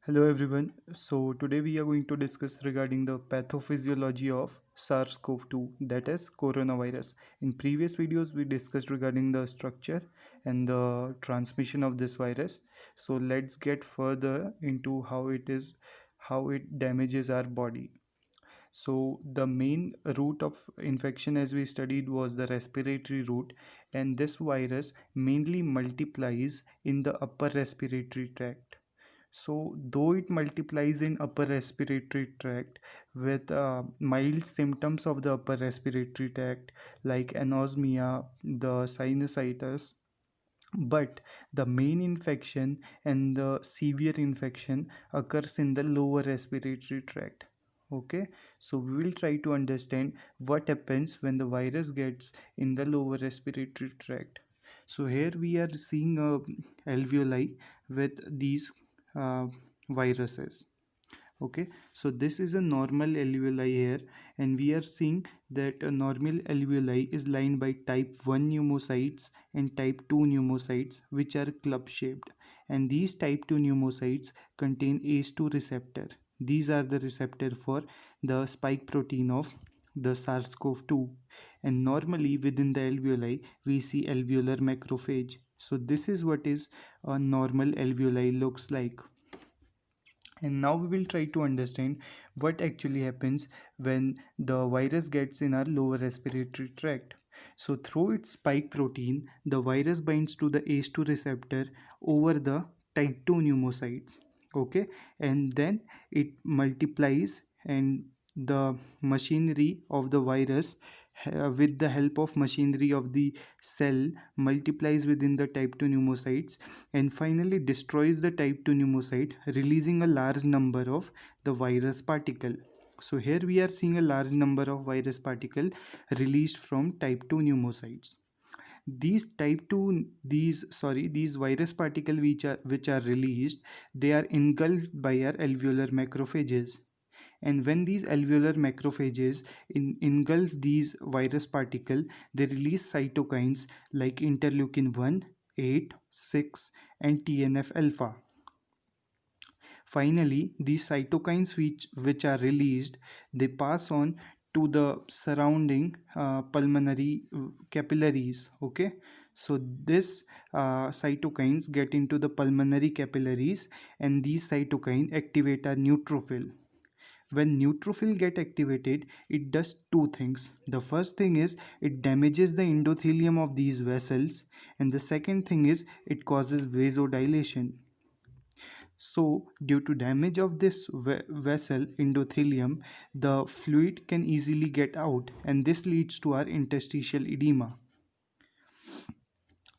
Hello everyone. So today we are going to discuss regarding the pathophysiology of SARS-CoV-2, that is coronavirus. In previous videos we discussed regarding the structure and the transmission of this virus. So let's get further into how it damages our body. So the main route of infection as we studied was the respiratory route, and this virus mainly multiplies in the upper respiratory tract. So, though it multiplies in upper respiratory tract with mild symptoms of the upper respiratory tract like anosmia, the sinusitis, but the main infection and the severe infection occurs in the lower respiratory tract. Okay, so we will try to understand what happens when the virus gets in the lower respiratory tract. So here we are seeing alveoli with these uh, viruses. Okay, so this is a normal alveoli here, and we are seeing that a normal alveoli is lined by type 1 pneumocytes and type 2 pneumocytes, which are club shaped, and these type 2 pneumocytes contain ACE2 receptor. These are the receptor for the spike protein of the SARS-CoV-2, and normally within the alveoli we see alveolar macrophage. So this is what is a normal alveoli looks like. And now we will try to understand what actually happens when the virus gets in our lower respiratory tract. So through its spike protein, the virus binds to the ACE2 receptor over the type 2 pneumocytes. Okay, and then it multiplies, and the machinery of the virus with the help of machinery of the cell multiplies within the type 2 pneumocytes and finally destroys the type 2 pneumocyte, releasing a large number of the virus particle. So here we are seeing a large number of virus particle released from type 2 pneumocytes. These virus particle which are released, they are engulfed by our alveolar macrophages, and when these alveolar macrophages engulf these virus particle, they release cytokines like interleukin 1, 8, 6, and TNF alpha. Finally, these cytokines which are released, they pass on to the surrounding pulmonary capillaries. Okay, so this cytokines get into the pulmonary capillaries, and these cytokine activate a neutrophil. When neutrophil get activated, it does two things. The first thing is it damages the endothelium of these vessels, and the second thing is it causes vasodilation. So due to damage of this vessel endothelium, the fluid can easily get out, and this leads to our interstitial edema.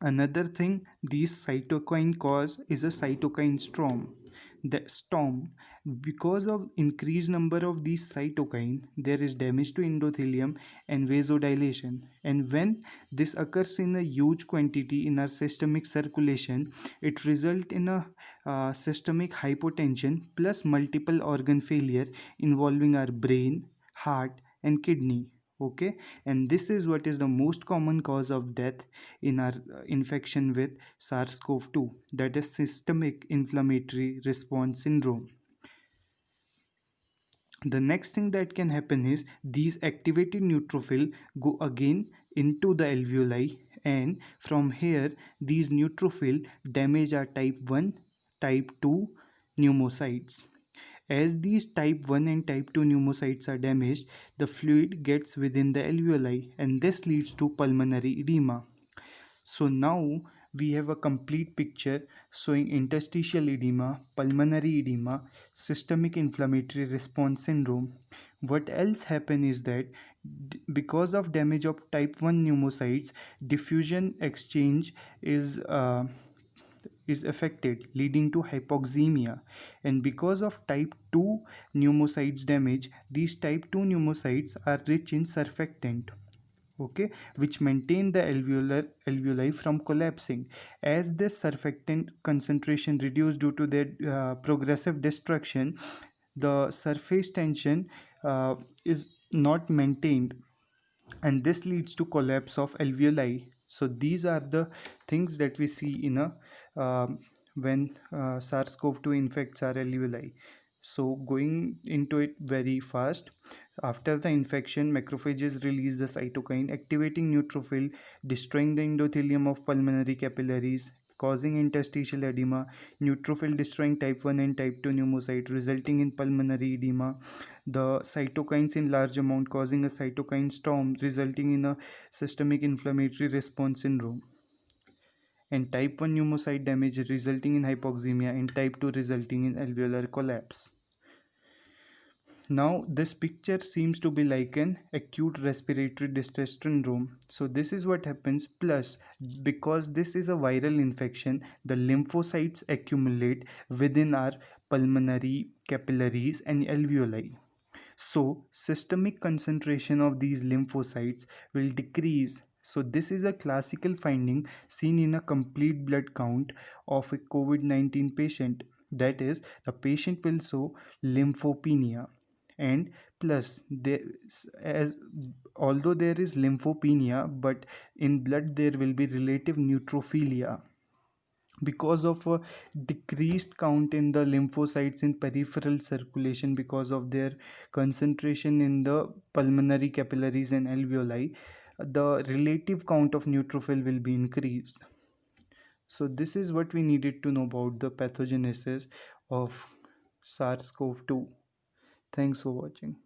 Another thing these cytokine cause is a cytokine storm. The storm, because of increased number of these cytokine, there is damage to endothelium and vasodilation. And when this occurs in a huge quantity in our systemic circulation, it results in a systemic hypotension plus multiple organ failure involving our brain, heart, and kidney. Okay, and this is what is the most common cause of death in our infection with SARS-CoV-2, that is systemic inflammatory response syndrome. The next thing that can happen is these activated neutrophil go again into the alveoli, and from here these neutrophil damage our type 1, type 2 pneumocytes. As these type 1 and type 2 pneumocytes are damaged, the fluid gets within the alveoli, and this leads to pulmonary edema. So now we have a complete picture showing interstitial edema, pulmonary edema, systemic inflammatory response syndrome. What else happen is that because of damage of type 1 pneumocytes, diffusion exchange is affected, leading to hypoxemia. And because of type 2 pneumocytes damage, these type 2 pneumocytes are rich in surfactant, okay, which maintain the alveoli from collapsing. As this surfactant concentration reduced due to their progressive destruction, the surface tension is not maintained, and this leads to collapse of alveoli. So these are the things that we see in a when SARS-CoV-2 infects our alveoli. So going into it very fast, after the infection, macrophages release the cytokine, activating neutrophil, destroying the endothelium of pulmonary capillaries, causing interstitial edema, neutrophil destroying type 1 and type 2 pneumocyte, resulting in pulmonary edema, the cytokines in large amount causing a cytokine storm, resulting in a systemic inflammatory response syndrome, and type 1 pneumocyte damage resulting in hypoxemia, and type 2 resulting in alveolar collapse. Now, this picture seems to be like an acute respiratory distress syndrome. So, this is what happens. Plus, because this is a viral infection, the lymphocytes accumulate within our pulmonary capillaries and alveoli. So, systemic concentration of these lymphocytes will decrease. So, this is a classical finding seen in a complete blood count of a COVID 19 patient. That is, the patient will show lymphopenia. And plus, there, as although there is lymphopenia, but in blood there will be relative neutrophilia because of a decreased count in the lymphocytes in peripheral circulation because of their concentration in the pulmonary capillaries and alveoli. The relative count of neutrophil will be increased. So this is what we needed to know about the pathogenesis of SARS-CoV-2. Thanks for watching.